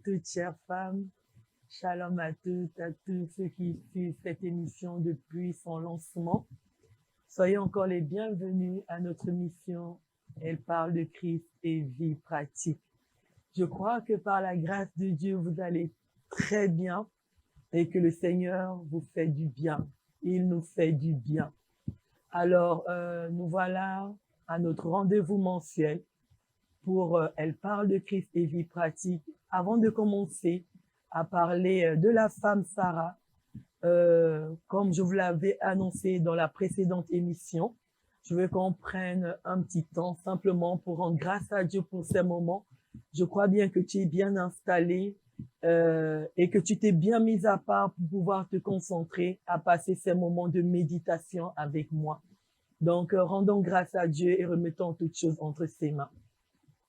toutes, chères femmes. Shalom à toutes, à tous ceux qui suivent cette émission depuis son lancement. Soyez encore les bienvenus à notre mission. Elle parle de Christ et vie pratique. Je crois que par la grâce de Dieu, vous allez très bien et que le Seigneur vous fait du bien. Il nous fait du bien. Alors, nous voilà à notre rendez-vous mensuel pour Elle parle de Christ et vie pratique. Avant de commencer à parler de la femme Sarah, comme je vous l'avais annoncé dans la précédente émission, je veux qu'on prenne un petit temps simplement pour rendre grâce à Dieu pour ces moments. Je crois bien que tu es bien installé et que tu t'es bien mis à part pour pouvoir te concentrer à passer ces moments de méditation avec moi. Donc, rendons grâce à Dieu et remettons toutes choses entre ses mains.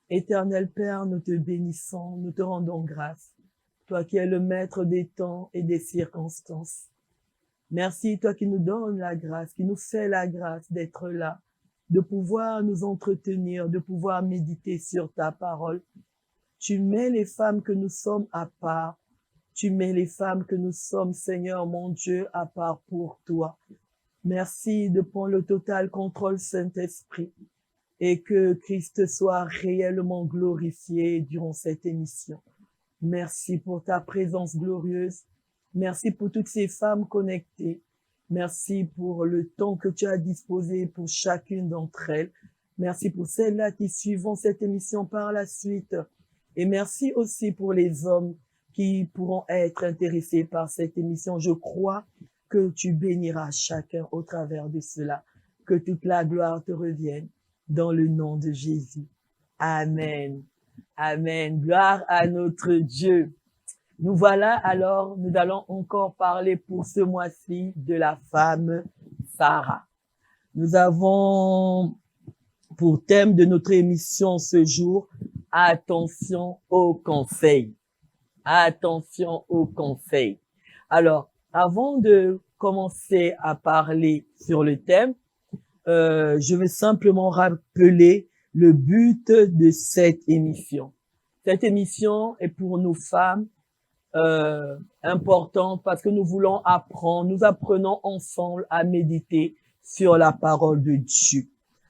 Éternel Père, nous te bénissons, nous te rendons grâce, toi qui es le maître des temps et des circonstances. Merci, toi qui nous donnes la grâce, qui nous fait la grâce d'être là, de pouvoir nous entretenir, de pouvoir méditer sur ta parole. Tu mets les femmes que nous sommes à part. Tu mets les femmes que nous sommes, Seigneur mon Dieu, à part pour toi. Merci de prendre le total contrôle, Saint-Esprit, et que Christ soit réellement glorifié durant cette émission. Merci pour ta présence glorieuse. Merci pour toutes ces femmes connectées. Merci pour le temps que tu as disposé pour chacune d'entre elles. Merci pour celles-là qui suivront cette émission par la suite. Et merci aussi pour les hommes qui pourront être intéressés par cette émission. Je crois que tu béniras chacun au travers de cela. Que toute la gloire te revienne dans le nom de Jésus. Amen. Amen. Gloire à notre Dieu. Nous voilà alors, nous allons encore parler pour ce mois-ci de la femme Sarah. Nous avons pour thème de notre émission ce jour, attention aux conseils. Attention aux conseils. Alors, avant de commencer à parler sur le thème, je vais simplement rappeler le but de cette émission. Cette émission est pour nous femmes importante parce que nous voulons apprendre, nous apprenons ensemble à méditer sur la parole de Dieu.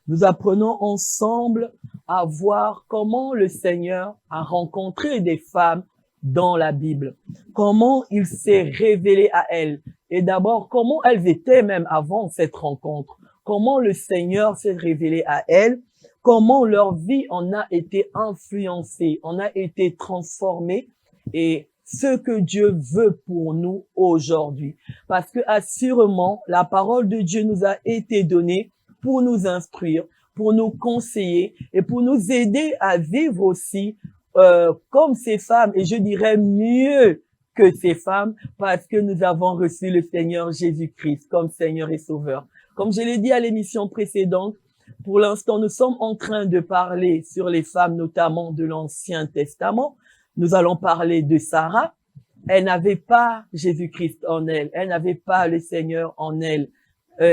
Nous apprenons ensemble à voir comment le Seigneur a rencontré des femmes dans la Bible, comment il s'est révélé à elles et d'abord comment elles étaient même avant cette rencontre, comment le Seigneur s'est révélé à elles, comment leur vie en a été influencée, en a été transformée et ce que Dieu veut pour nous aujourd'hui. Parce que assurément, la parole de Dieu nous a été donnée pour nous instruire, pour nous conseiller et pour nous aider à vivre aussi comme ces femmes et je dirais mieux que ces femmes parce que nous avons reçu le Seigneur Jésus-Christ comme Seigneur et Sauveur. Comme je l'ai dit à l'émission précédente, pour l'instant, nous sommes en train de parler sur les femmes, notamment de l'Ancien Testament. Nous allons parler de Sarah. Elle n'avait pas Jésus-Christ en elle. Elle n'avait pas le Seigneur en elle.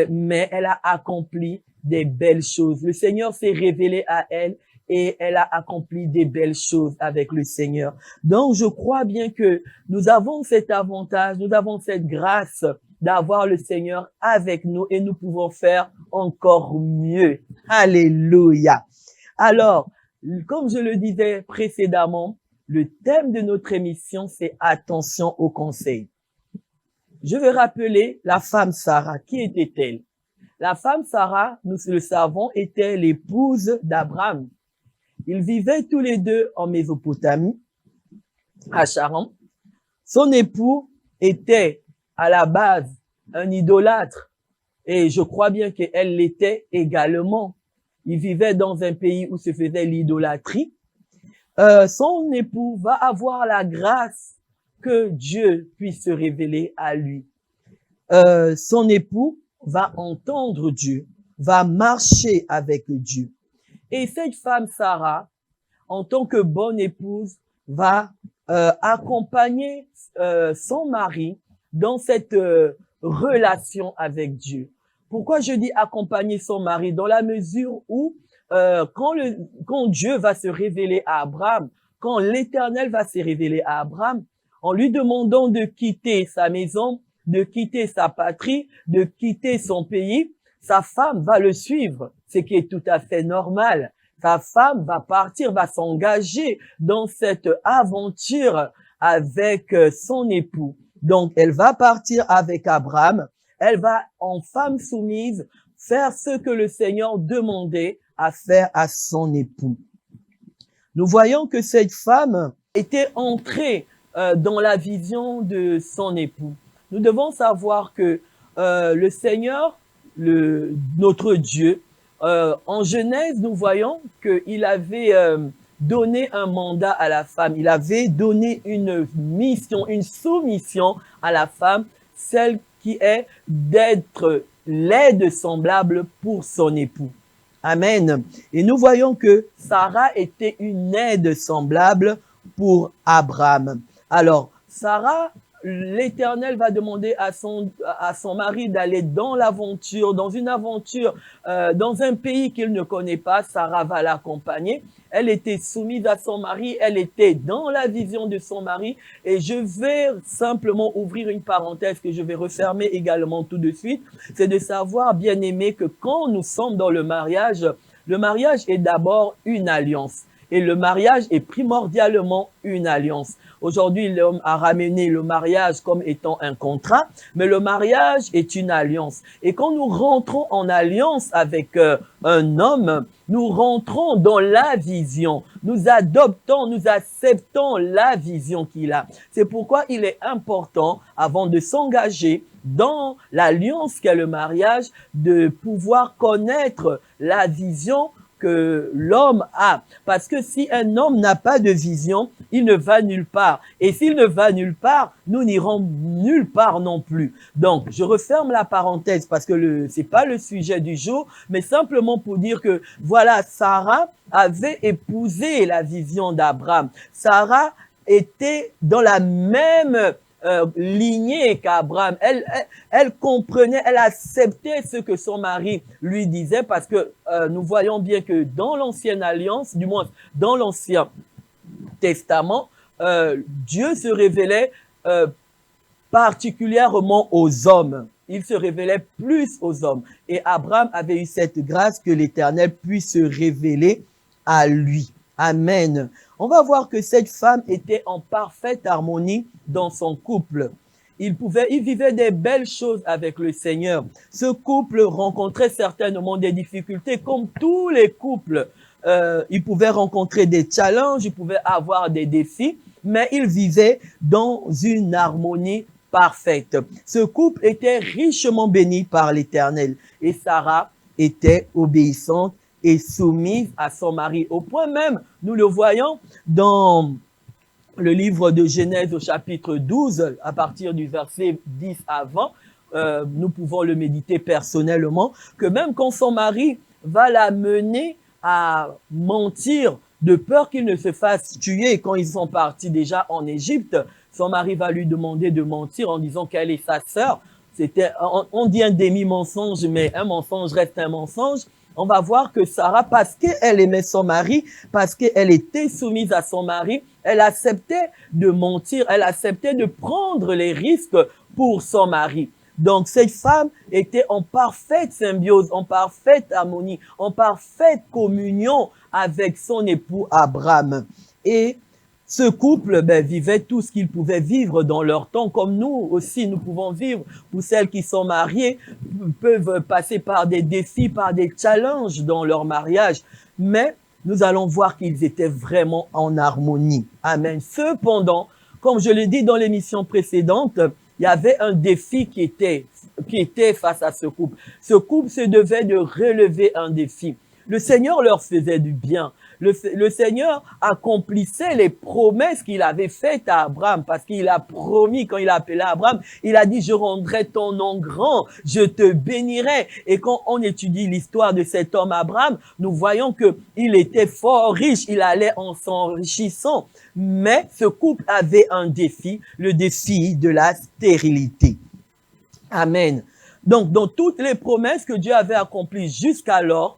Mais elle a accompli des belles choses. Le Seigneur s'est révélé à elle et elle a accompli des belles choses avec le Seigneur. Donc, je crois bien que nous avons cet avantage, nous avons cette grâce d'avoir le Seigneur avec nous et nous pouvons faire encore mieux. Alléluia. Alors, comme je le disais précédemment, le thème de notre émission, c'est attention aux conseils. Je vais rappeler la femme Sarah. Qui était-elle? La femme Sarah, nous le savons, était l'épouse d'Abraham. Ils vivaient tous les deux en Mésopotamie, à Charan. Son époux était à la base un idolâtre et je crois bien qu'elle l'était également. Ils vivaient dans un pays où se faisait l'idolâtrie. Son époux va avoir la grâce que Dieu puisse se révéler à lui. Son époux va entendre Dieu, va marcher avec Dieu. Et cette femme Sarah, en tant que bonne épouse, va accompagner son mari dans cette relation avec Dieu. Pourquoi je dis accompagner son mari? Dans la mesure où quand Dieu va se révéler à Abraham, quand l'Éternel va se révéler à Abraham, en lui demandant de quitter sa maison, de quitter sa patrie, de quitter son pays, sa femme va le suivre, ce qui est tout à fait normal. Sa femme va partir, va s'engager dans cette aventure avec son époux. Donc, elle va partir avec Abraham. Elle va, en femme soumise, faire ce que le Seigneur demandait à faire à son époux. Nous voyons que cette femme était entrée dans la vision de son époux. Nous devons savoir que le Seigneur, notre Dieu, en Genèse, nous voyons qu'il avait donné un mandat à la femme. Il avait donné une mission, une soumission à la femme, celle qui est d'être l'aide semblable pour son époux. Amen. Et nous voyons que Sarah était une aide semblable pour Abraham. Alors, Sarah, l'Éternel va demander à son mari d'aller dans l'aventure, dans une aventure, dans un pays qu'il ne connaît pas. Sarah va l'accompagner. Elle était soumise à son mari, elle était dans la vision de son mari. Et je vais simplement ouvrir une parenthèse que je vais refermer également tout de suite. C'est de savoir, bien aimé, que quand nous sommes dans le mariage est d'abord une alliance. Et le mariage est primordialement une alliance. Aujourd'hui, l'homme a ramené le mariage comme étant un contrat, mais le mariage est une alliance. Et quand nous rentrons en alliance avec un homme, nous rentrons dans la vision. Nous adoptons, nous acceptons la vision qu'il a. C'est pourquoi il est important, avant de s'engager dans l'alliance qu'est le mariage, de pouvoir connaître la vision que l'homme a. Parce que si un homme n'a pas de vision, il ne va nulle part. Et s'il ne va nulle part, nous n'irons nulle part non plus. Donc, je referme la parenthèse parce que c'est pas le sujet du jour, mais simplement pour dire que, voilà, Sarah avait épousé la vision d'Abraham. Sarah était dans la même lignée qu'Abraham. Elle comprenait, elle acceptait ce que son mari lui disait parce que nous voyons bien que dans l'ancienne alliance, du moins dans l'ancien testament, Dieu se révélait particulièrement aux hommes. Il se révélait plus aux hommes. Et Abraham avait eu cette grâce que l'Éternel puisse se révéler à lui. Amen. On va voir que cette femme était en parfaite harmonie dans son couple. Il vivait des belles choses avec le Seigneur. Ce couple rencontrait certainement des difficultés comme tous les couples. Il pouvait rencontrer des challenges, il pouvait avoir des défis, mais il vivait dans une harmonie parfaite. Ce couple était richement béni par l'Éternel et Sarah était obéissante et soumise à son mari. Au point même, nous le voyons dans le livre de Genèse au chapitre 12, à partir du verset 10 avant, nous pouvons le méditer personnellement, que même quand son mari va la mener à mentir de peur qu'il ne se fasse tuer quand ils sont partis déjà en Égypte, son mari va lui demander de mentir en disant qu'elle est sa sœur. On dit un demi-mensonge, mais un mensonge reste un mensonge. On va voir que Sarah, parce qu'elle aimait son mari, parce qu'elle était soumise à son mari, elle acceptait de mentir, elle acceptait de prendre les risques pour son mari. Donc, cette femme était en parfaite symbiose, en parfaite harmonie, en parfaite communion avec son époux Abraham. Et ce couple vivait tout ce qu'ils pouvaient vivre dans leur temps, comme nous aussi, nous pouvons vivre. Pour celles qui sont mariées, peuvent passer par des défis, par des challenges dans leur mariage. Mais nous allons voir qu'ils étaient vraiment en harmonie. Amen. Cependant, comme je l'ai dit dans l'émission précédente, il y avait un défi qui était face à ce couple. Ce couple se devait de relever un défi. Le Seigneur leur faisait du bien. Le Seigneur accomplissait les promesses qu'il avait faites à Abraham parce qu'il a promis, quand il a appelé Abraham, il a dit, je rendrai ton nom grand, je te bénirai. Et quand on étudie l'histoire de cet homme Abraham, nous voyons que il était fort riche, il allait en s'enrichissant. Mais ce couple avait un défi, le défi de la stérilité. Amen. Donc, dans toutes les promesses que Dieu avait accomplies jusqu'alors,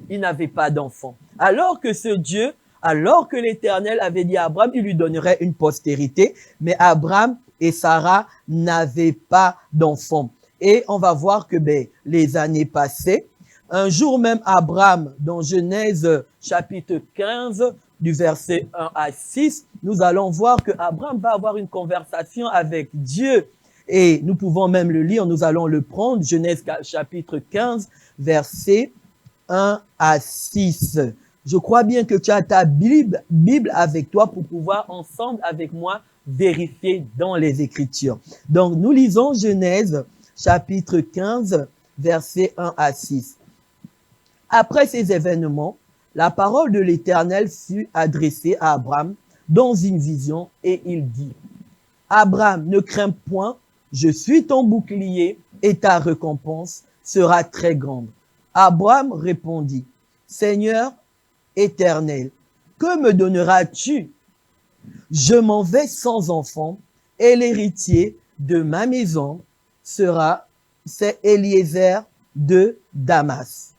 il n'avait pas d'enfant. Alors que ce Dieu alors que l'Éternel avait dit à Abraham, il lui donnerait une postérité, mais Abraham et Sarah n'avaient pas d'enfants. Et on va voir que les années passaient. Un jour même, Abraham, dans Genèse chapitre 15, du verset 1 à 6, nous allons voir que Abraham va avoir une conversation avec Dieu. Et nous pouvons même le lire, nous allons le prendre, Genèse chapitre 15, verset 1 à 6. Je crois bien que tu as ta Bible avec toi pour pouvoir ensemble avec moi vérifier dans les Écritures. Donc, nous lisons Genèse chapitre 15, verset 1 à 6. Après ces événements, la parole de l'Éternel fut adressée à Abraham dans une vision et il dit, « Abraham, ne crains point, je suis ton bouclier et ta récompense sera très grande. » Abraham répondit, « Seigneur Éternel, que me donneras-tu? Je m'en vais sans enfant et l'héritier de ma maison c'est Eliezer de Damas. »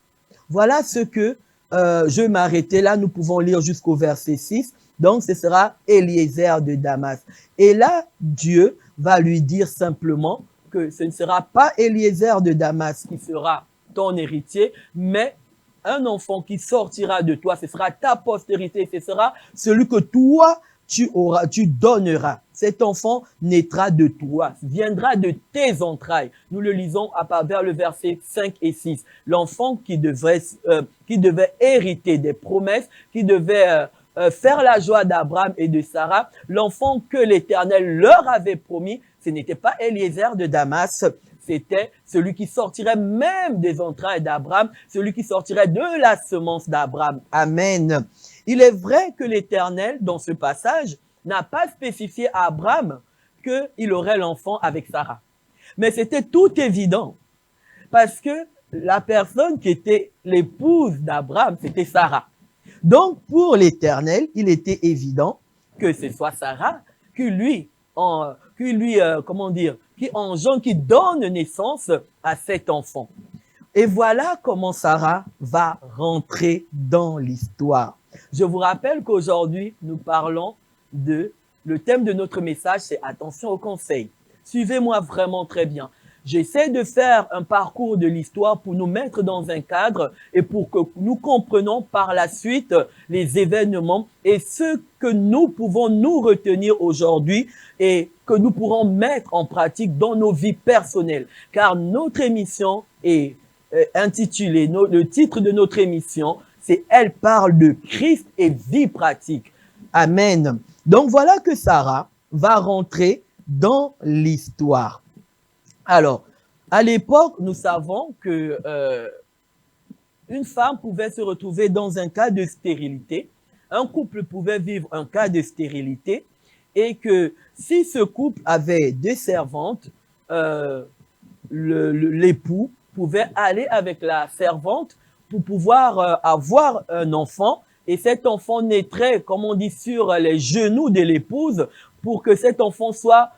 Voilà ce que je vais m'arrêter là. Nous pouvons lire jusqu'au verset 6. Donc, ce sera Eliezer de Damas. Et là, Dieu va lui dire simplement que ce ne sera pas Eliezer de Damas qui sera ton héritier, mais un enfant qui sortira de toi, ce sera ta postérité, ce sera celui que toi, tu donneras. Cet enfant naîtra de toi, viendra de tes entrailles. Nous le lisons à travers le verset 5 et 6. L'enfant qui devait hériter des promesses, qui devait faire la joie d'Abraham et de Sarah, l'enfant que l'Éternel leur avait promis, ce n'était pas Eliezer de Damas, c'était celui qui sortirait même des entrailles d'Abraham, celui qui sortirait de la semence d'Abraham. Amen. Il est vrai que l'Éternel, dans ce passage, n'a pas spécifié à Abraham qu'il aurait l'enfant avec Sarah. Mais c'était tout évident, parce que la personne qui était l'épouse d'Abraham, c'était Sarah. Donc, pour l'Éternel, il était évident que ce soit Sarah qui donne naissance à cet enfant. Et voilà comment Sarah va rentrer dans l'histoire. Je vous rappelle qu'aujourd'hui, nous parlons le thème de notre message, c'est attention aux conseils. Suivez-moi vraiment très bien. J'essaie de faire un parcours de l'histoire pour nous mettre dans un cadre et pour que nous comprenions par la suite les événements et ce que nous pouvons nous retenir aujourd'hui et que nous pourrons mettre en pratique dans nos vies personnelles. Car notre émission est intitulée, le titre de notre émission, c'est « Elle parle de Christ et vie pratique ». Amen. Donc voilà que Sarah va rentrer dans l'histoire. Alors, à l'époque, nous savons que une femme pouvait se retrouver dans un cas de stérilité, un couple pouvait vivre un cas de stérilité, et que si ce couple avait deux servantes, l'époux pouvait aller avec la servante pour pouvoir avoir un enfant, et cet enfant naîtrait, comme on dit, sur les genoux de l'épouse, pour que cet enfant soit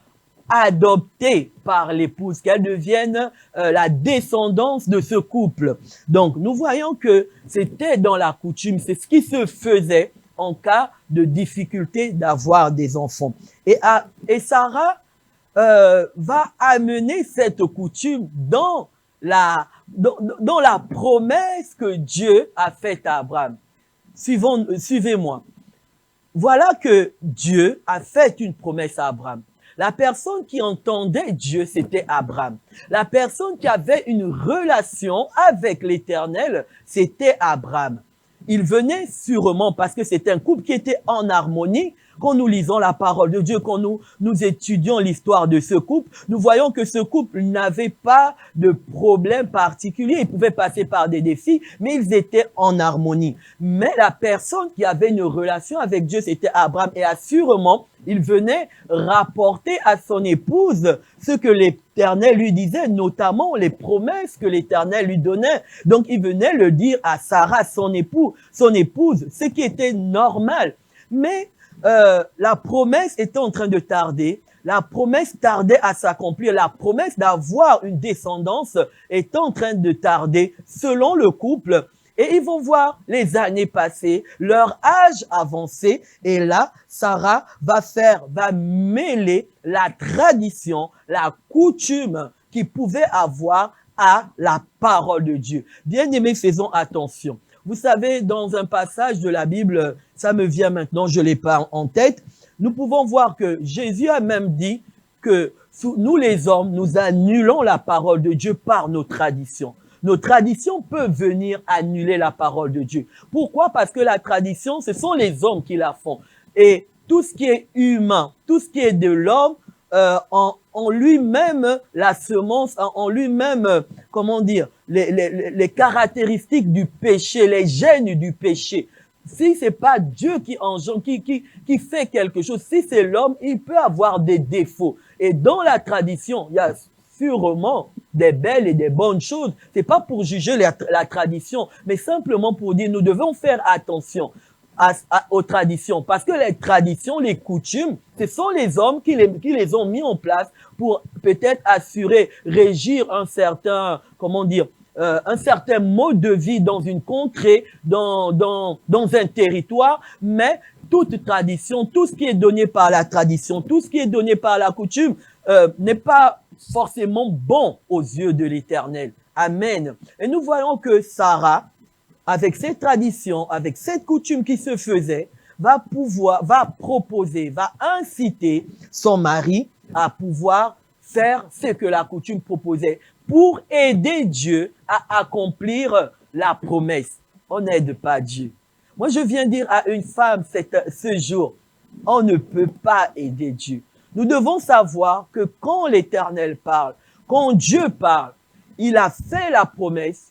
adoptée par l'épouse, qu'elle devienne la descendance de ce couple. Donc, nous voyons que c'était dans la coutume, c'est ce qui se faisait en cas de difficulté d'avoir des enfants. Et Sarah va amener cette coutume dans la promesse que Dieu a faite à Abraham. Suivez-moi. Voilà que Dieu a fait une promesse à Abraham. La personne qui entendait Dieu, c'était Abraham. La personne qui avait une relation avec l'Éternel, c'était Abraham. Il venait sûrement parce que c'était un couple qui était en harmonie. Quand nous lisons la parole de Dieu, quand nous étudions l'histoire de ce couple, nous voyons que ce couple n'avait pas de problème particulier. Ils pouvaient passer par des défis, mais ils étaient en harmonie. Mais la personne qui avait une relation avec Dieu, c'était Abraham. Et assurément, il venait rapporter à son épouse ce que l'Éternel lui disait, notamment les promesses que l'Éternel lui donnait. Donc, il venait le dire à Sarah, son épouse, ce qui était normal. Mais la promesse était en train de tarder. La promesse tardait à s'accomplir. La promesse d'avoir une descendance est en train de tarder selon le couple. Et ils vont voir les années passées, leur âge avancé. Et là, Sarah va mêler la tradition, la coutume qu'ils pouvaient avoir à la parole de Dieu. Bien-aimés, faisons attention. Vous savez, dans un passage de la Bible, ça me vient maintenant, je l'ai pas en tête, nous pouvons voir que Jésus a même dit que nous les hommes, nous annulons la parole de Dieu par nos traditions. Nos traditions peuvent venir annuler la parole de Dieu. Pourquoi? Parce que la tradition, ce sont les hommes qui la font. Et tout ce qui est humain, tout ce qui est de l'homme, en lui-même, la semence, en lui-même, comment dire, les caractéristiques du péché, les gènes du péché. Si c'est pas Dieu qui engendre, qui fait quelque chose, si c'est l'homme, il peut avoir des défauts. Et dans la tradition, il y a sûrement des belles et des bonnes choses. C'est pas pour juger la tradition, mais simplement pour dire nous devons faire attention aux traditions. Parce que les traditions, les coutumes, ce sont les hommes qui les ont mis en place pour peut-être assurer, régir un certain, comment dire, un certain mode de vie dans une contrée, dans un territoire, mais toute tradition, tout ce qui est donné par la tradition, tout ce qui est donné par la coutume, n'est pas forcément bon aux yeux de l'Éternel. Amen. Et nous voyons que Sarah, avec cette tradition, avec cette coutume qui se faisait, va proposer, va inciter son mari à pouvoir faire ce que la coutume proposait pour aider Dieu à accomplir la promesse. On n'aide pas Dieu. Moi, je viens dire à une femme ce jour, on ne peut pas aider Dieu. Nous devons savoir que quand l'Éternel parle, quand Dieu parle, il a fait la promesse,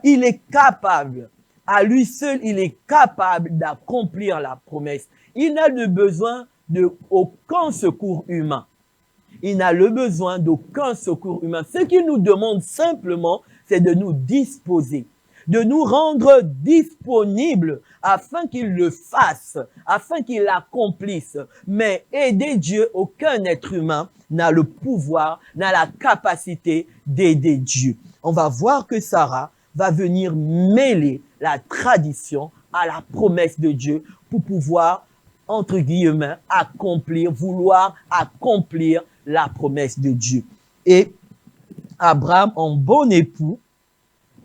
il est capable, à lui seul, il est capable d'accomplir la promesse. Il n'a le besoin d'aucun secours humain. Il n'a le besoin d'aucun secours humain. Ce qu'il nous demande simplement, c'est de nous disposer, de nous rendre disponibles afin qu'il le fasse, afin qu'il l'accomplisse. Mais aider Dieu, aucun être humain n'a le pouvoir, n'a la capacité d'aider Dieu. On va voir que Sarah va venir mêler la tradition à la promesse de Dieu pour pouvoir, entre guillemets, vouloir accomplir la promesse de Dieu. Et Abraham, en bon époux,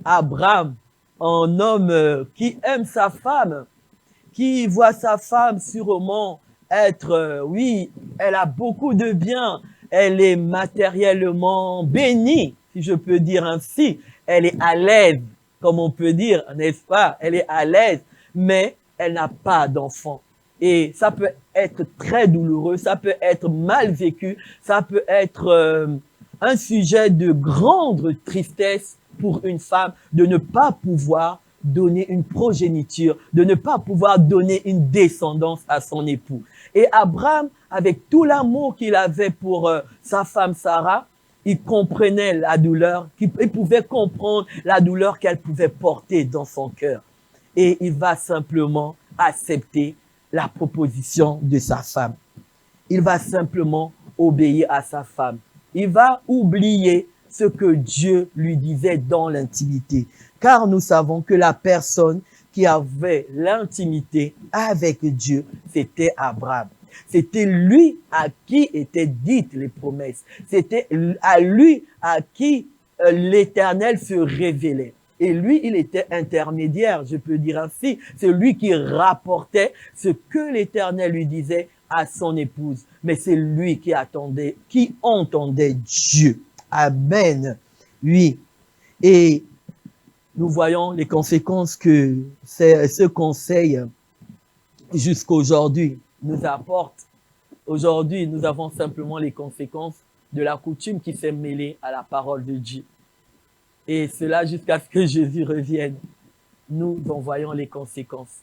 Abraham, un homme qui aime sa femme, qui voit sa femme sûrement être, oui, elle a beaucoup de biens, elle est matériellement bénie, si je peux dire ainsi, elle est à l'aise, comme on peut dire, n'est-ce pas? Elle est à l'aise, mais elle n'a pas d'enfant. Et ça peut être très douloureux, ça peut être mal vécu, ça peut être un sujet de grande tristesse pour une femme de ne pas pouvoir donner une progéniture, de ne pas pouvoir donner une descendance à son époux. Et Abraham, avec tout l'amour qu'il avait pour sa femme Sarah, il comprenait la douleur, il pouvait comprendre la douleur qu'elle pouvait porter dans son cœur. Et il va simplement accepter la proposition de sa femme. Il va simplement obéir à sa femme. Il va oublier ce que Dieu lui disait dans l'intimité. Car nous savons que la personne qui avait l'intimité avec Dieu, c'était Abraham. C'était lui à qui étaient dites les promesses. C'était à lui à qui l'Éternel se révélait. Et lui, il était intermédiaire, je peux dire ainsi. C'est lui qui rapportait ce que l'Éternel lui disait à son épouse. Mais c'est lui qui entendait Dieu. Amen. Oui. Et nous voyons les conséquences que ce conseil jusqu'aujourd'hui nous apporte. Aujourd'hui, nous avons simplement les conséquences de la coutume qui s'est mêlée à la parole de Dieu. Et cela jusqu'à ce que Jésus revienne. Nous en voyons les conséquences.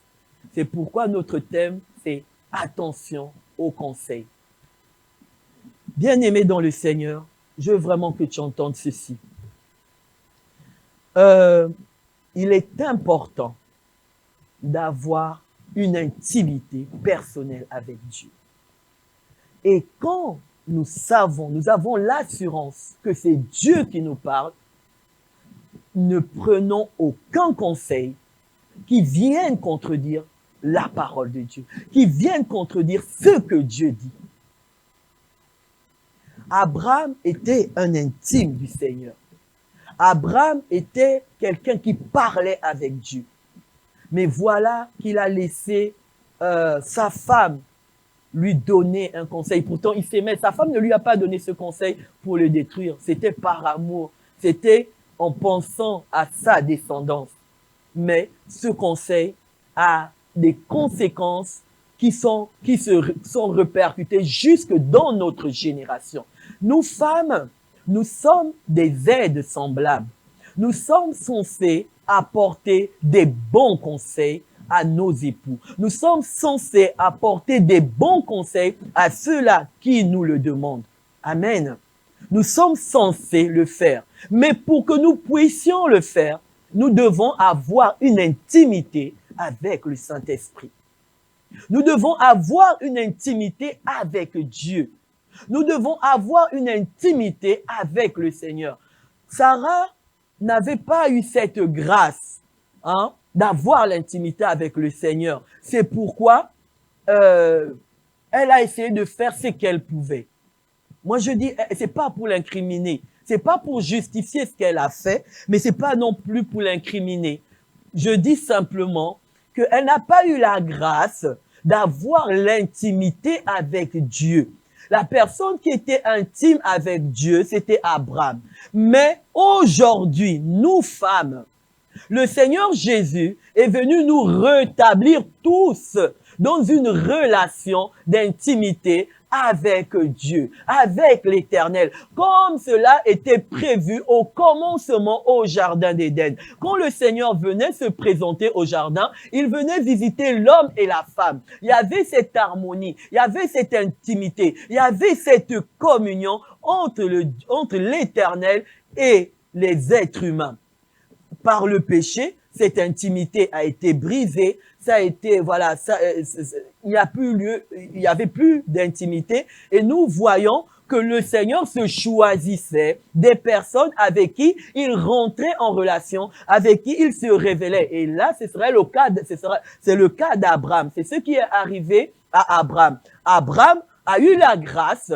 C'est pourquoi notre thème, c'est attention aux conseils. Bien-aimé dans le Seigneur, je veux vraiment que tu entendes ceci. Il est important d'avoir une intimité personnelle avec Dieu. Et quand nous avons l'assurance que c'est Dieu qui nous parle, ne prenons aucun conseil qui viennent contredire la parole de Dieu, qui viennent contredire ce que Dieu dit. Abraham était un intime du Seigneur. Abraham était quelqu'un qui parlait avec Dieu. Mais voilà qu'il a laissé sa femme lui donner un conseil. Pourtant, il s'aimait. Sa femme ne lui a pas donné ce conseil pour le détruire. C'était par amour. C'était en pensant à sa descendance. Mais ce conseil a des conséquences qui sont répercutées jusque dans notre génération. Nous femmes, nous sommes des aides semblables. Nous sommes censés apporter des bons conseils à nos époux. Nous sommes censés apporter des bons conseils à ceux-là qui nous le demandent. Amen. Nous sommes censés le faire. Mais pour que nous puissions le faire, nous devons avoir une intimité avec le Saint-Esprit. Nous devons avoir une intimité avec Dieu. Nous devons avoir une intimité avec le Seigneur. Sarah n'avait pas eu cette grâce d'avoir l'intimité avec le Seigneur. C'est pourquoi elle a essayé de faire ce qu'elle pouvait. Moi, je dis, c'est pas pour l'incriminer. C'est pas pour justifier ce qu'elle a fait, mais c'est pas non plus pour l'incriminer. Je dis simplement qu'elle n'a pas eu la grâce d'avoir l'intimité avec Dieu. La personne qui était intime avec Dieu, c'était Abraham. Mais aujourd'hui, nous femmes, le Seigneur Jésus est venu nous rétablir tous dans une relation d'intimité avec Dieu, avec l'Éternel, comme cela était prévu au commencement au Jardin d'Éden. Quand le Seigneur venait se présenter au jardin, il venait visiter l'homme et la femme. Il y avait cette harmonie, il y avait cette intimité, il y avait cette communion entre l'Éternel et les êtres humains. Par le péché, cette intimité a été brisée, ça a été, voilà, il n'y avait plus d'intimité et nous voyons que le Seigneur se choisissait des personnes avec qui il rentrait en relation, avec qui il se révélait. Et là, c'est le cas d'Abraham. C'est ce qui est arrivé à Abraham. Abraham a eu la grâce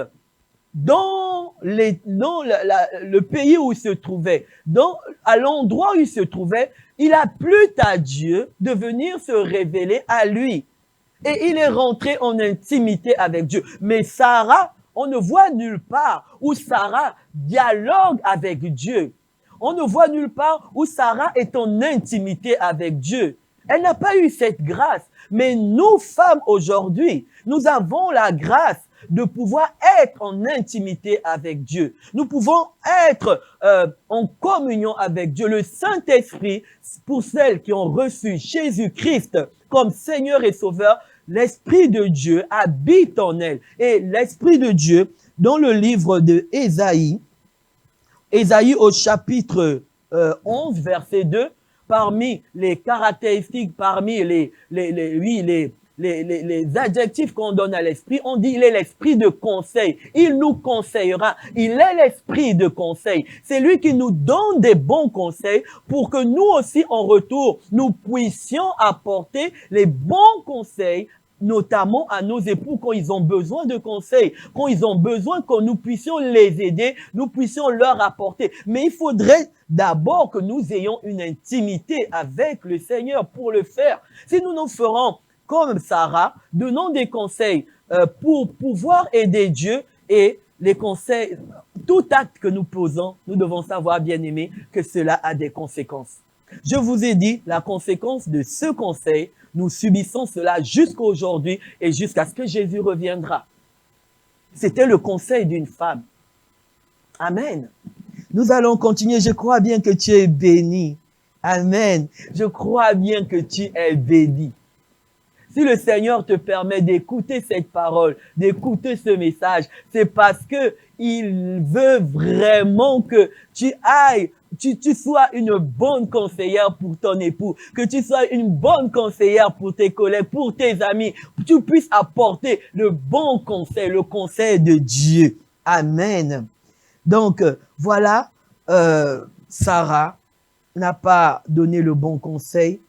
dans le pays où il se trouvait, à l'endroit où il se trouvait, il a plu à Dieu de venir se révéler à lui. Et il est rentré en intimité avec Dieu. Mais Sarah, on ne voit nulle part où Sarah dialogue avec Dieu. On ne voit nulle part où Sarah est en intimité avec Dieu. Elle n'a pas eu cette grâce. Mais nous, femmes, aujourd'hui, nous avons la grâce de pouvoir être en intimité avec Dieu. Nous pouvons être en communion avec Dieu. Le Saint-Esprit, pour celles qui ont reçu Jésus-Christ comme Seigneur et Sauveur, l'Esprit de Dieu habite en elles. Et l'Esprit de Dieu, dans le livre de Ésaïe au chapitre 11, verset 2, parmi les caractéristiques, parmi les adjectifs qu'on donne à l'esprit, on dit il est l'esprit de conseil. Il nous conseillera. Il est l'esprit de conseil. C'est lui qui nous donne des bons conseils pour que nous aussi, en retour, nous puissions apporter les bons conseils, notamment à nos époux quand ils ont besoin de conseils, quand ils ont besoin que nous puissions les aider, nous puissions leur apporter. Mais il faudrait d'abord que nous ayons une intimité avec le Seigneur pour le faire. Si nous ferons comme Sarah, donnons des conseils pour pouvoir aider Dieu et les conseils, tout acte que nous posons, nous devons savoir, bien aimés, que cela a des conséquences. Je vous ai dit, la conséquence de ce conseil, nous subissons cela jusqu'à aujourd'hui et jusqu'à ce que Jésus reviendra. C'était le conseil d'une femme. Amen. Nous allons continuer. Je crois bien que tu es béni. Amen. Je crois bien que tu es béni. Si le Seigneur te permet d'écouter cette parole, d'écouter ce message, c'est parce que il veut vraiment que tu ailles, tu sois une bonne conseillère pour ton époux, que tu sois une bonne conseillère pour tes collègues, pour tes amis, que tu puisses apporter le bon conseil, le conseil de Dieu. Amen. Donc, voilà, Sarah n'a pas donné le bon conseil.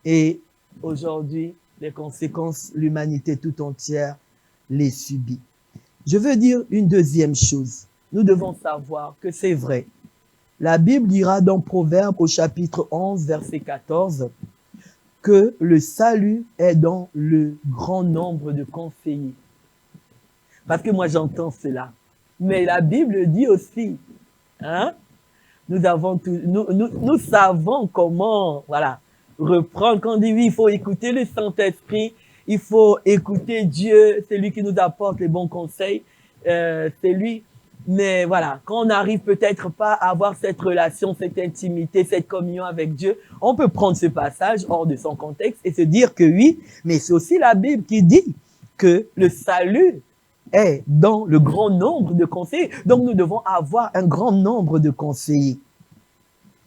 Et aujourd'hui, les conséquences, l'humanité tout entière les subit. Je veux dire une deuxième chose. Nous devons savoir que c'est vrai. La Bible dira dans Proverbes au chapitre 11, verset 14, que le salut est dans le grand nombre de conseillers. Parce que moi j'entends cela. Mais la Bible dit aussi, hein, nous savons comment, voilà, reprendre. Quand on dit oui, il faut écouter le Saint-Esprit, il faut écouter Dieu, c'est lui qui nous apporte les bons conseils, c'est lui. Mais voilà, quand on n'arrive peut-être pas à avoir cette relation, cette intimité, cette communion avec Dieu, on peut prendre ce passage hors de son contexte et se dire que oui, mais c'est aussi la Bible qui dit que le salut est dans le grand nombre de conseillers. Donc nous devons avoir un grand nombre de conseillers.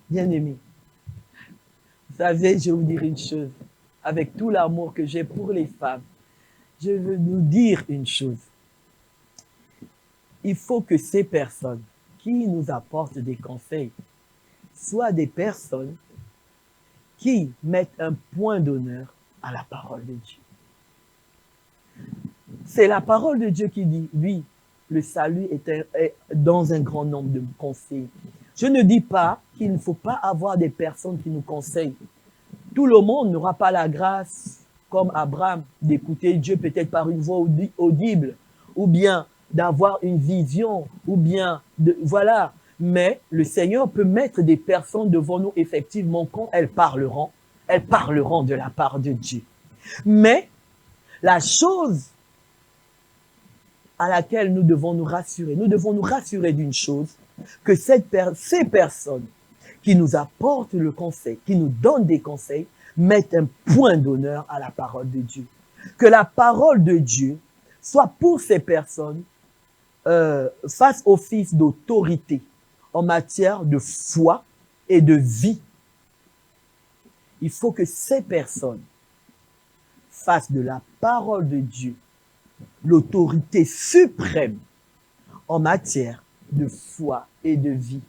Bien-aimés, vous savez, je vais vous dire une chose, avec tout l'amour que j'ai pour les femmes, je veux nous dire une chose. Il faut que ces personnes qui nous apportent des conseils soient des personnes qui mettent un point d'honneur à la parole de Dieu. C'est la parole de Dieu qui dit, oui, le salut est dans un grand nombre de conseils. Je ne dis pas qu'il ne faut pas avoir des personnes qui nous conseillent. Tout le monde n'aura pas la grâce, comme Abraham, d'écouter Dieu peut-être par une voix audible, ou bien d'avoir une vision, ou bien, voilà. Mais le Seigneur peut mettre des personnes devant nous, effectivement, quand elles parleront de la part de Dieu. Mais la chose à laquelle nous devons nous rassurer d'une chose, que ces personnes qui nous apportent le conseil, qui nous donnent des conseils, mettent un point d'honneur à la parole de Dieu. Que la parole de Dieu soit pour ces personnes fasse office d'autorité en matière de foi et de vie. Il faut que ces personnes fassent de la parole de Dieu l'autorité suprême en matière de foi et de vie.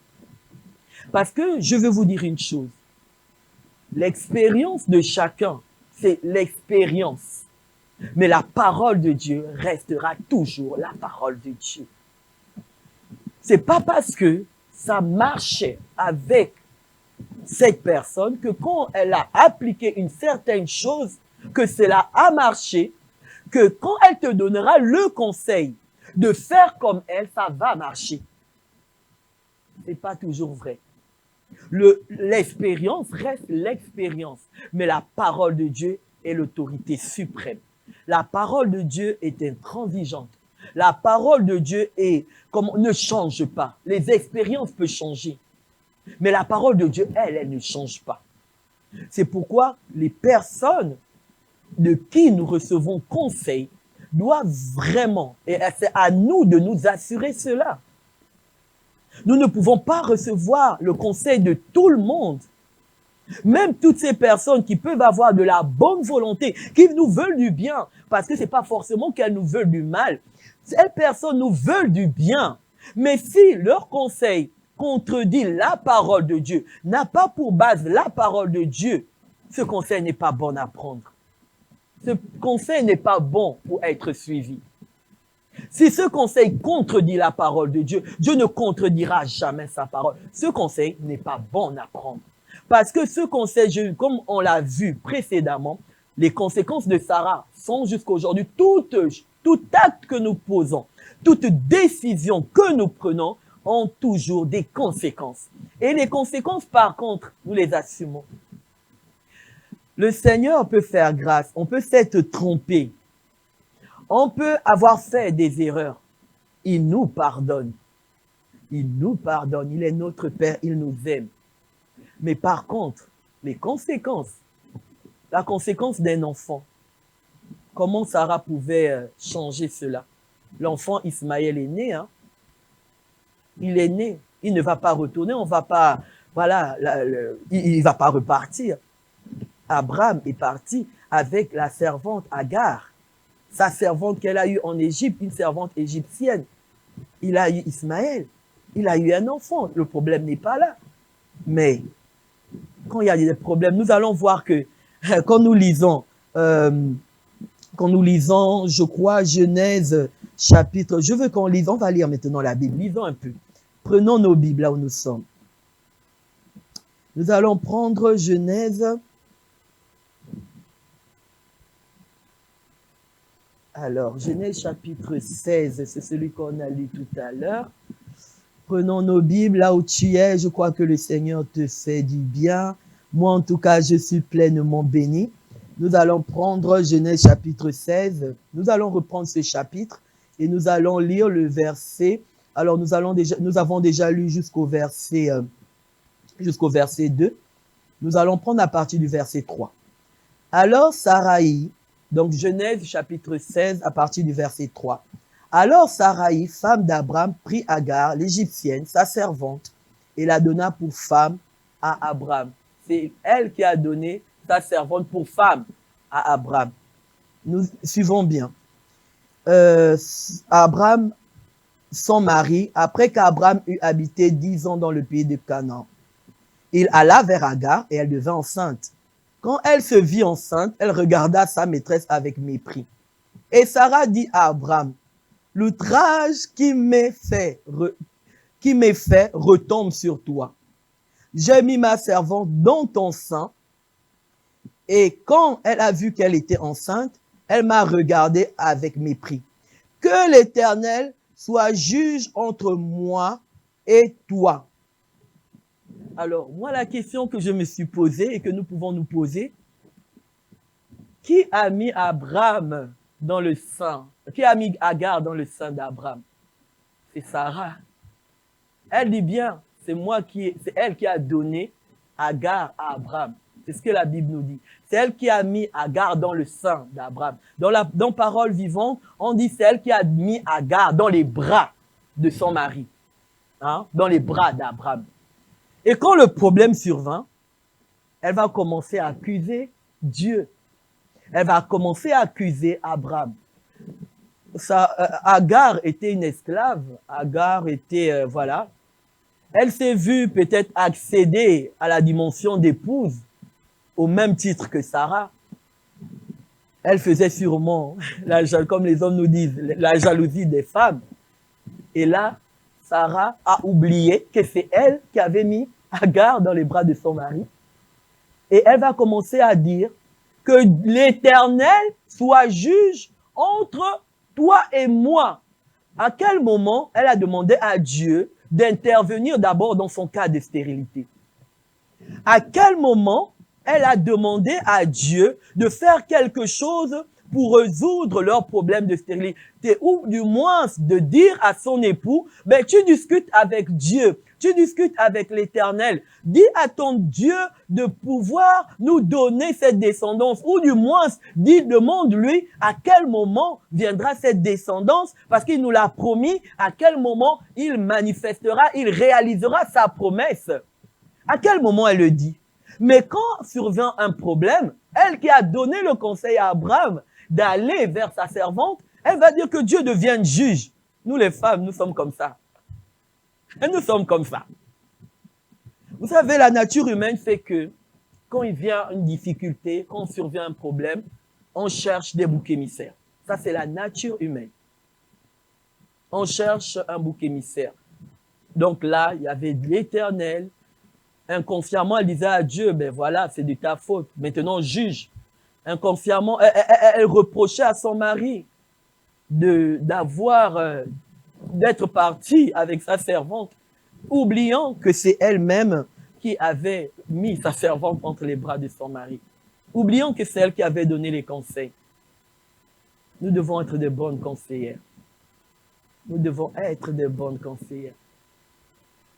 Parce que je veux vous dire une chose, l'expérience de chacun, c'est l'expérience. Mais la parole de Dieu restera toujours la parole de Dieu. C'est pas parce que ça marchait avec cette personne que quand elle a appliqué une certaine chose, que cela a marché, que quand elle te donnera le conseil de faire comme elle, ça va marcher. C'est pas toujours vrai. L'expérience reste l'expérience, mais la parole de Dieu est l'autorité suprême. La parole de Dieu est intransigeante. La parole de Dieu ne change pas. Les expériences peuvent changer, mais la parole de Dieu, elle ne change pas. C'est pourquoi les personnes de qui nous recevons conseil doivent vraiment, et c'est à nous de nous assurer cela. Nous ne pouvons pas recevoir le conseil de tout le monde. Même toutes ces personnes qui peuvent avoir de la bonne volonté, qui nous veulent du bien, parce que c'est pas forcément qu'elles nous veulent du mal. Ces personnes nous veulent du bien. Mais si leur conseil contredit la parole de Dieu, n'a pas pour base la parole de Dieu, ce conseil n'est pas bon à prendre. Ce conseil n'est pas bon pour être suivi. Si ce conseil contredit la parole de Dieu, Dieu ne contredira jamais sa parole. Ce conseil n'est pas bon à prendre. Parce que ce conseil, comme on l'a vu précédemment, les conséquences de Sarah sont jusqu'à aujourd'hui, tout acte que nous posons, toute décision que nous prenons ont toujours des conséquences. Et les conséquences, par contre, nous les assumons. Le Seigneur peut faire grâce, on peut s'être trompé, on peut avoir fait des erreurs. Il nous pardonne. Il nous pardonne, il est notre Père, il nous aime. Mais par contre, les conséquences, la conséquence d'un enfant, comment Sarah pouvait changer cela? L'enfant Ismaël est né, hein? Il est né, il ne va pas retourner, on va pas, voilà, il va pas repartir. Abraham est parti avec la servante Agar, sa servante qu'elle a eue en Égypte, une servante égyptienne. Il a eu Ismaël, il a eu un enfant, le problème n'est pas là. Mais quand il y a des problèmes, nous allons voir que quand nous lisons, je crois, Genèse chapitre, je veux qu'on lise, on va lire maintenant la Bible, lisons un peu. Prenons nos Bibles là où nous sommes. Nous allons prendre Genèse. Alors, Genèse chapitre 16, c'est celui qu'on a lu tout à l'heure. Prenons nos Bibles là où tu es. Je crois que le Seigneur te fait du bien. Moi, en tout cas, je suis pleinement béni. Nous allons prendre Genèse chapitre 16. Nous allons reprendre ce chapitre et nous allons lire le verset. Alors, nous avons déjà lu jusqu'au verset 2. Nous allons prendre à partir du verset 3. Alors, Saraï, donc Genèse chapitre 16 à partir du verset 3. Alors Saraï, femme d'Abraham, prit Agar, l'Égyptienne, sa servante, et la donna pour femme à Abraham. C'est elle qui a donné sa servante pour femme à Abraham. Nous suivons bien. Abraham, son mari, après qu'Abraham eut habité 10 ans dans le pays de Canaan, il alla vers Agar et elle devint enceinte. Quand elle se vit enceinte, elle regarda sa maîtresse avec mépris. Et Sarah dit à Abraham, l'outrage qui m'est fait retombe sur toi. J'ai mis ma servante dans ton sein, et quand elle a vu qu'elle était enceinte, elle m'a regardé avec mépris. Que l'Éternel soit juge entre moi et toi. Alors, moi, la question que je me suis posée et que nous pouvons nous poser, qui a mis Abraham dans le sein? Qui a mis Agar dans le sein d'Abraham? C'est Sarah. Elle dit bien, c'est elle qui a donné Agar à Abraham. C'est ce que la Bible nous dit. C'est elle qui a mis Agar dans le sein d'Abraham. Dans Parole vivante, on dit c'est elle qui a mis Agar dans les bras de son mari. Hein, dans les bras d'Abraham. Et quand le problème survint, elle va commencer à accuser Dieu. Elle va commencer à accuser Abraham. Agar était une esclave. Agar était, voilà. Elle s'est vue peut-être accéder à la dimension d'épouse au même titre que Sarah. Elle faisait sûrement, comme les hommes nous disent, la jalousie des femmes. Et là, Sarah a oublié que c'est elle qui avait mis Agar dans les bras de son mari. Et elle va commencer à dire que l'Éternel soit juge entre toi et moi. À quel moment elle a demandé à Dieu d'intervenir d'abord dans son cas de stérilité? À quel moment elle a demandé à Dieu de faire quelque chose pour résoudre leur problème de stérilité, ou du moins de dire à son époux, ben, tu discutes avec Dieu, tu discutes avec l'Éternel, dis à ton Dieu de pouvoir nous donner cette descendance, ou du moins, demande-lui à quel moment viendra cette descendance, parce qu'il nous l'a promis, à quel moment il manifestera, il réalisera sa promesse. À quel moment elle le dit? Mais quand survient un problème, elle qui a donné le conseil à Abraham d'aller vers sa servante, elle va dire que Dieu devienne juge. Nous les femmes, nous sommes comme ça. Et nous sommes comme ça. Vous savez, la nature humaine fait que quand il vient une difficulté, quand survient un problème, on cherche des boucs émissaires. Ça, c'est la nature humaine. On cherche un bouc émissaire. Donc là, il y avait de l'Éternel. Inconsciemment, elle disait à Dieu, ben voilà, c'est de ta faute. Maintenant, juge. Inconsciemment, elle reprochait à son mari d'être partie avec sa servante, oubliant que c'est elle-même qui avait mis sa servante entre les bras de son mari. Oubliant que c'est elle qui avait donné les conseils. Nous devons être de bonnes conseillères. Nous devons être de bonnes conseillères.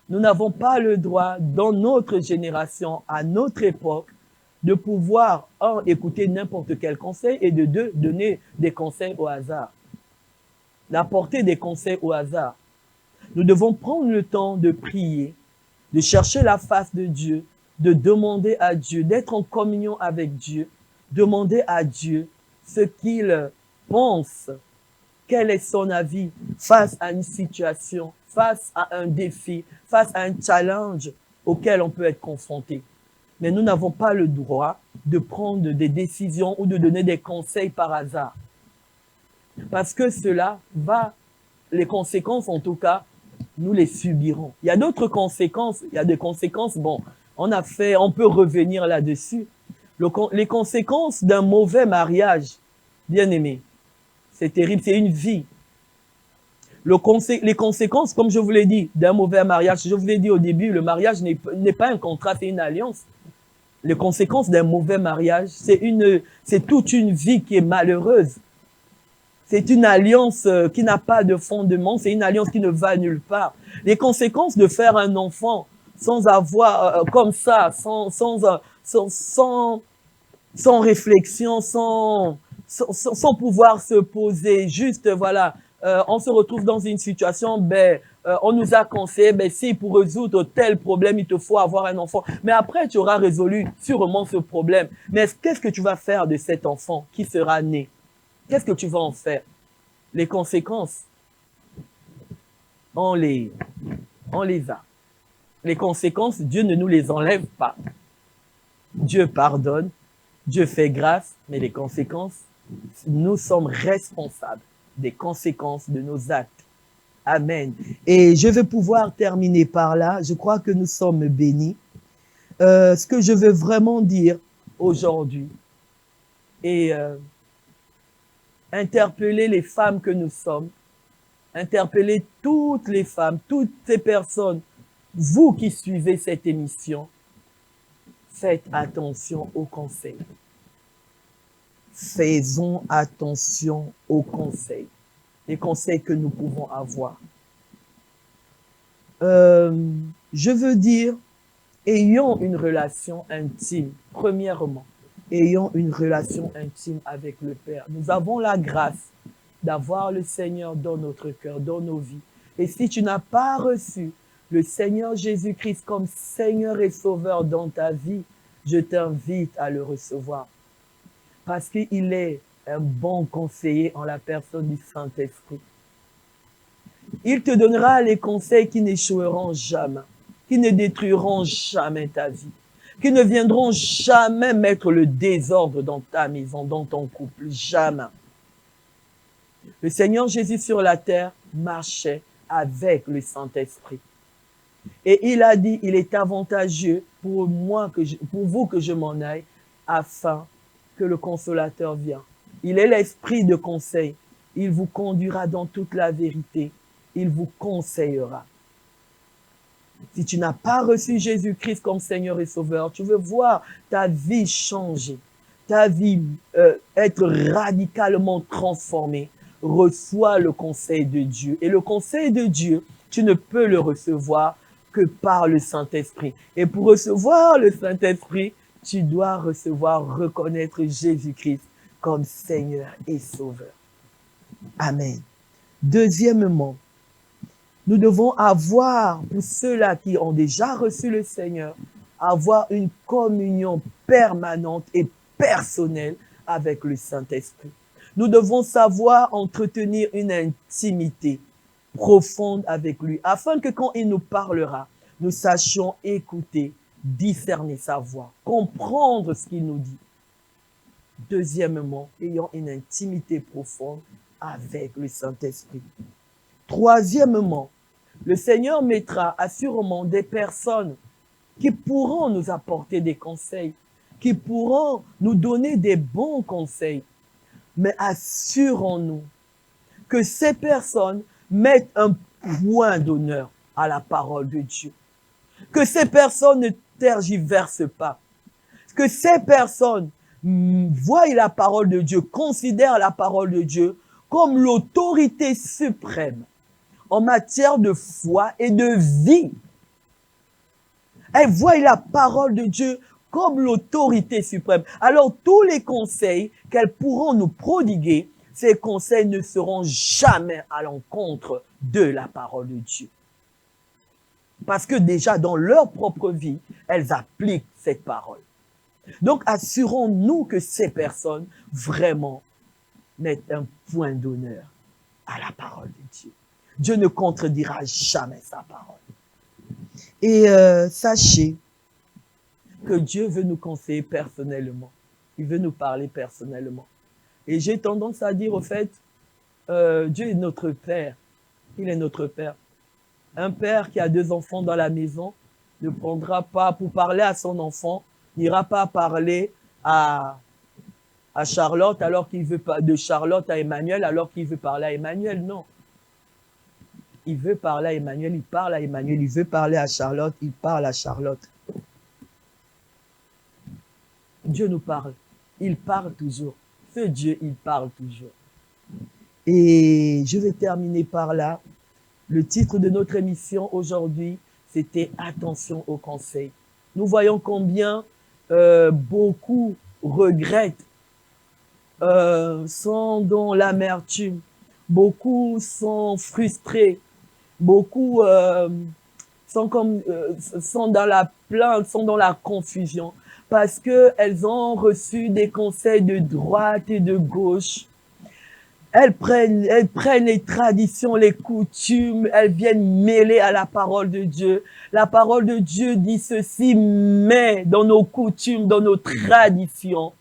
Nous n'avons pas le droit, dans notre génération, à notre époque, de pouvoir, un, écouter n'importe quel conseil, et de deux, donner des conseils au hasard. D'apporter des conseils au hasard. Nous devons prendre le temps de prier, de chercher la face de Dieu, de demander à Dieu, d'être en communion avec Dieu, demander à Dieu ce qu'il pense, quel est son avis face à une situation, face à un défi, face à un challenge auquel on peut être confronté. Mais nous n'avons pas le droit de prendre des décisions ou de donner des conseils par hasard. Parce que cela va, les conséquences en tout cas, nous les subirons. Il y a d'autres conséquences, il y a des conséquences, bon, on peut revenir là-dessus. Les conséquences d'un mauvais mariage, bien aimé, c'est terrible, c'est une vie. Les conséquences, comme je vous l'ai dit, d'un mauvais mariage, je vous l'ai dit au début, le mariage n'est pas un contrat, c'est une alliance. Les conséquences d'un mauvais mariage, c'est toute une vie qui est malheureuse. C'est une alliance qui n'a pas de fondement, c'est une alliance qui ne va nulle part. Les conséquences de faire un enfant sans avoir, comme ça, sans réflexion, sans pouvoir se poser, juste, voilà, on se retrouve dans une situation, on nous a conseillé, si pour résoudre tel problème, il te faut avoir un enfant. Mais après, tu auras résolu sûrement ce problème. Mais qu'est-ce que tu vas faire de cet enfant qui sera né? Qu'est-ce que tu vas en faire? Les conséquences, on les a. Les conséquences, Dieu ne nous les enlève pas. Dieu pardonne, Dieu fait grâce, mais les conséquences, nous sommes responsables des conséquences de nos actes. Amen. Et je vais pouvoir terminer par là. Je crois que nous sommes bénis. Ce que je veux vraiment dire aujourd'hui et interpeller les femmes que nous sommes, interpeller toutes les femmes, toutes ces personnes, vous qui suivez cette émission, faites attention aux conseils. Faisons attention aux conseils, les conseils que nous pouvons avoir. Je veux dire, ayons une relation intime, premièrement. Ayons une relation intime avec le Père. Nous avons la grâce d'avoir le Seigneur dans notre cœur, dans nos vies. Et si tu n'as pas reçu le Seigneur Jésus-Christ comme Seigneur et Sauveur dans ta vie, je t'invite à le recevoir. Parce qu'il est un bon conseiller en la personne du Saint-Esprit. Il te donnera les conseils qui n'échoueront jamais, qui ne détruiront jamais ta vie, qui ne viendront jamais mettre le désordre dans ta maison, dans ton couple, jamais. Le Seigneur Jésus sur la terre marchait avec le Saint-Esprit. Et il a dit, il est avantageux pour vous que je m'en aille, afin que le consolateur vienne. Il est l'esprit de conseil. Il vous conduira dans toute la vérité. Il vous conseillera. Si tu n'as pas reçu Jésus-Christ comme Seigneur et Sauveur, tu veux voir ta vie changer, ta vie être radicalement transformée, reçois le conseil de Dieu. Et le conseil de Dieu, tu ne peux le recevoir que par le Saint-Esprit. Et pour recevoir le Saint-Esprit, tu dois reconnaître Jésus-Christ comme Seigneur et Sauveur. Amen. Deuxièmement, nous devons avoir, pour ceux-là qui ont déjà reçu le Seigneur, avoir une communion permanente et personnelle avec le Saint-Esprit. Nous devons savoir entretenir une intimité profonde avec lui, afin que quand il nous parlera, nous sachions écouter, discerner sa voix, comprendre ce qu'il nous dit. Deuxièmement, ayant une intimité profonde avec le Saint-Esprit. Troisièmement, le Seigneur mettra assurément des personnes qui pourront nous apporter des conseils, qui pourront nous donner des bons conseils. Mais assurons-nous que ces personnes mettent un point d'honneur à la parole de Dieu. Que ces personnes ne tergiversent pas. Que ces personnes voient la parole de Dieu, considèrent la parole de Dieu comme l'autorité suprême en matière de foi et de vie. Elles voient la parole de Dieu comme l'autorité suprême. Alors, tous les conseils qu'elles pourront nous prodiguer, ces conseils ne seront jamais à l'encontre de la parole de Dieu. Parce que déjà, dans leur propre vie, elles appliquent cette parole. Donc, assurons-nous que ces personnes, vraiment, mettent un point d'honneur à la parole de Dieu. Dieu ne contredira jamais sa parole. Et sachez que Dieu veut nous conseiller personnellement. Il veut nous parler personnellement. Et j'ai tendance à dire, au fait, Dieu est notre Père. Il est notre Père. Un père qui a 2 enfants dans la maison ne prendra pas, pour parler à son enfant, n'ira pas parler à Charlotte alors qu'il veut pas, de Charlotte à Emmanuel alors qu'il veut parler à Emmanuel. Non. Il veut parler à Emmanuel, il parle à Emmanuel. Il veut parler à Charlotte, il parle à Charlotte. Dieu nous parle. Il parle toujours. Ce Dieu, il parle toujours. Et je vais terminer par là. Le titre de notre émission aujourd'hui, c'était « Attention aux conseils ». Nous voyons combien beaucoup regrettent, sont dans l'amertume, beaucoup sont frustrés, beaucoup sont dans la plainte, sont dans la confusion, parce qu'elles ont reçu des conseils de droite et de gauche. Elles prennent les traditions, les coutumes, elles viennent mêler à la parole de Dieu. La parole de Dieu dit ceci, mais dans nos coutumes, dans nos traditions,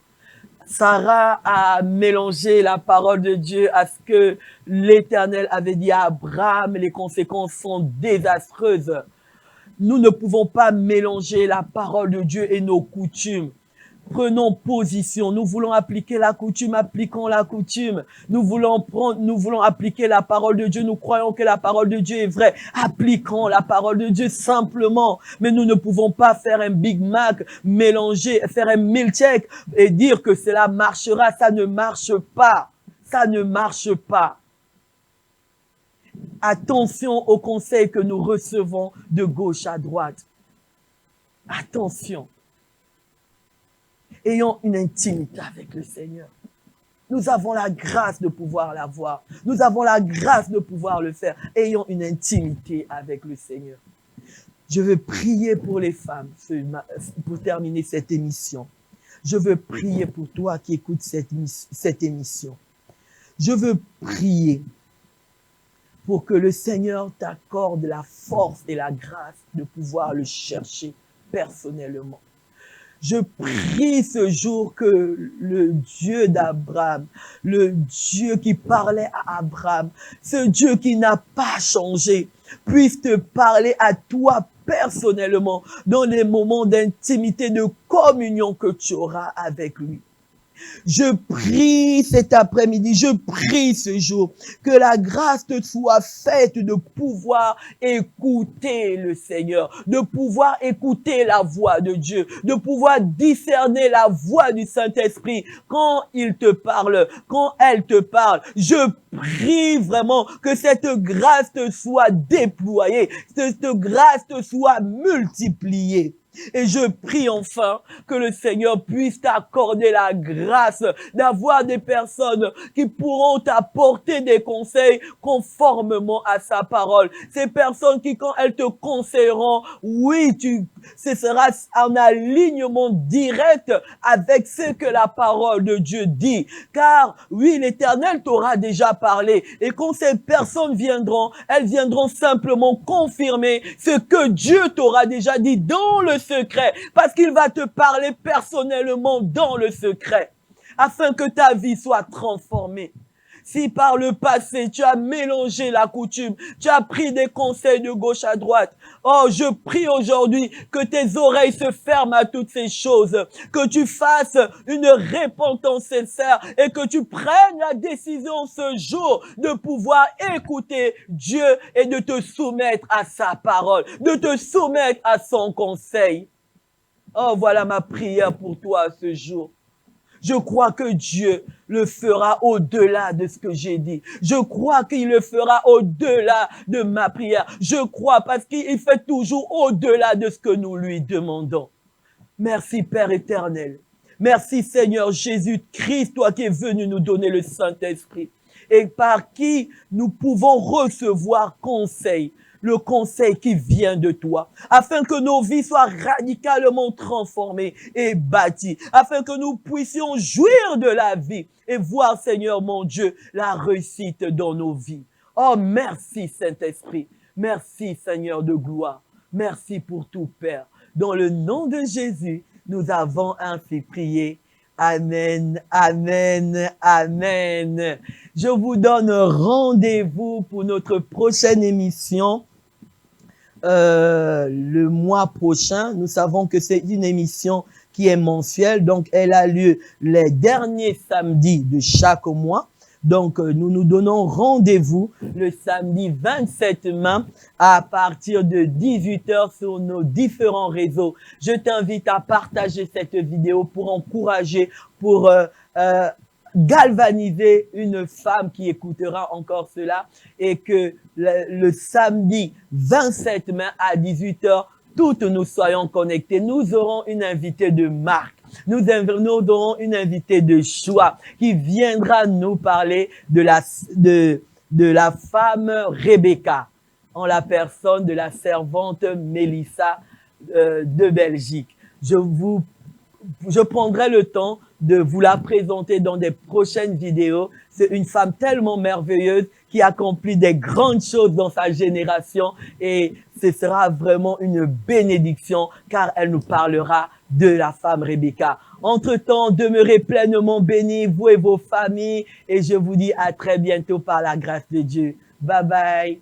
Sarah a mélangé la parole de Dieu à ce que l'Éternel avait dit à Abraham. Les conséquences sont désastreuses. Nous ne pouvons pas mélanger la parole de Dieu et nos coutumes. Prenons position. Nous voulons appliquer la coutume, appliquons la coutume. Nous voulons appliquer la parole de Dieu. Nous croyons que la parole de Dieu est vraie. Appliquons la parole de Dieu simplement. Mais nous ne pouvons pas faire un Big Mac, mélanger, faire un milkshake et dire que cela marchera. Ça ne marche pas. Ça ne marche pas. Attention aux conseils que nous recevons de gauche à droite. Attention. Ayons une intimité avec le Seigneur. Nous avons la grâce de pouvoir l'avoir. Nous avons la grâce de pouvoir le faire. Ayons une intimité avec le Seigneur. Je veux prier pour les femmes pour terminer cette émission. Je veux prier pour toi qui écoutes cette émission. Je veux prier pour que le Seigneur t'accorde la force et la grâce de pouvoir le chercher personnellement. Je prie ce jour que le Dieu d'Abraham, le Dieu qui parlait à Abraham, ce Dieu qui n'a pas changé, puisse te parler à toi personnellement dans les moments d'intimité, de communion que tu auras avec lui. Je prie cet après-midi, je prie ce jour, que la grâce te soit faite de pouvoir écouter le Seigneur, de pouvoir écouter la voix de Dieu, de pouvoir discerner la voix du Saint-Esprit quand il te parle, quand elle te parle. Je prie vraiment que cette grâce te soit déployée, que cette grâce te soit multipliée. Et je prie enfin que le Seigneur puisse t'accorder la grâce d'avoir des personnes qui pourront t'apporter des conseils conformément à sa parole. Ces personnes qui, quand elles te conseilleront, oui, ce sera en alignement direct avec ce que la parole de Dieu dit. Car, oui, l'Éternel t'aura déjà parlé. Et quand ces personnes viendront, elles viendront simplement confirmer ce que Dieu t'aura déjà dit dans le secret, parce qu'il va te parler personnellement dans le secret, afin que ta vie soit transformée. Si par le passé, tu as mélangé la coutume, tu as pris des conseils de gauche à droite, oh, je prie aujourd'hui que tes oreilles se ferment à toutes ces choses, que tu fasses une repentance sincère et que tu prennes la décision ce jour de pouvoir écouter Dieu et de te soumettre à sa parole, de te soumettre à son conseil. Oh, voilà ma prière pour toi ce jour. Je crois que Dieu le fera au-delà de ce que j'ai dit. Je crois qu'il le fera au-delà de ma prière. Je crois parce qu'il fait toujours au-delà de ce que nous lui demandons. Merci Père éternel. Merci Seigneur Jésus-Christ, toi qui es venu nous donner le Saint-Esprit et par qui nous pouvons recevoir conseil. Le conseil qui vient de toi, afin que nos vies soient radicalement transformées et bâties, afin que nous puissions jouir de la vie et voir, Seigneur mon Dieu, la réussite dans nos vies. Oh, merci Saint-Esprit, merci Seigneur de gloire, merci pour tout Père. Dans le nom de Jésus, Nous avons ainsi prié. Amen, amen, amen. Je vous donne rendez-vous pour notre prochaine émission le mois prochain. Nous savons que c'est une émission qui est mensuelle, donc elle a lieu les derniers samedis de chaque mois. Donc, nous nous donnons rendez-vous le samedi 27 mai à partir de 18h sur nos différents réseaux. Je t'invite à partager cette vidéo pour encourager, pour galvaniser une femme qui écoutera encore cela et que le samedi 27 mai à 18h, toutes nous soyons connectés. Nous aurons une invitée de marque. Nous aurons une invitée de choix qui viendra nous parler de la femme Rebecca, en la personne de la servante Mélissa de Belgique. Je prendrai le temps de vous la présenter dans des prochaines vidéos. C'est une femme tellement merveilleuse qui accomplit des grandes choses dans sa génération et ce sera vraiment une bénédiction car elle nous parlera de la femme Rebecca. Entre-temps, demeurez pleinement bénis, vous et vos familles, et je vous dis à très bientôt par la grâce de Dieu. Bye bye.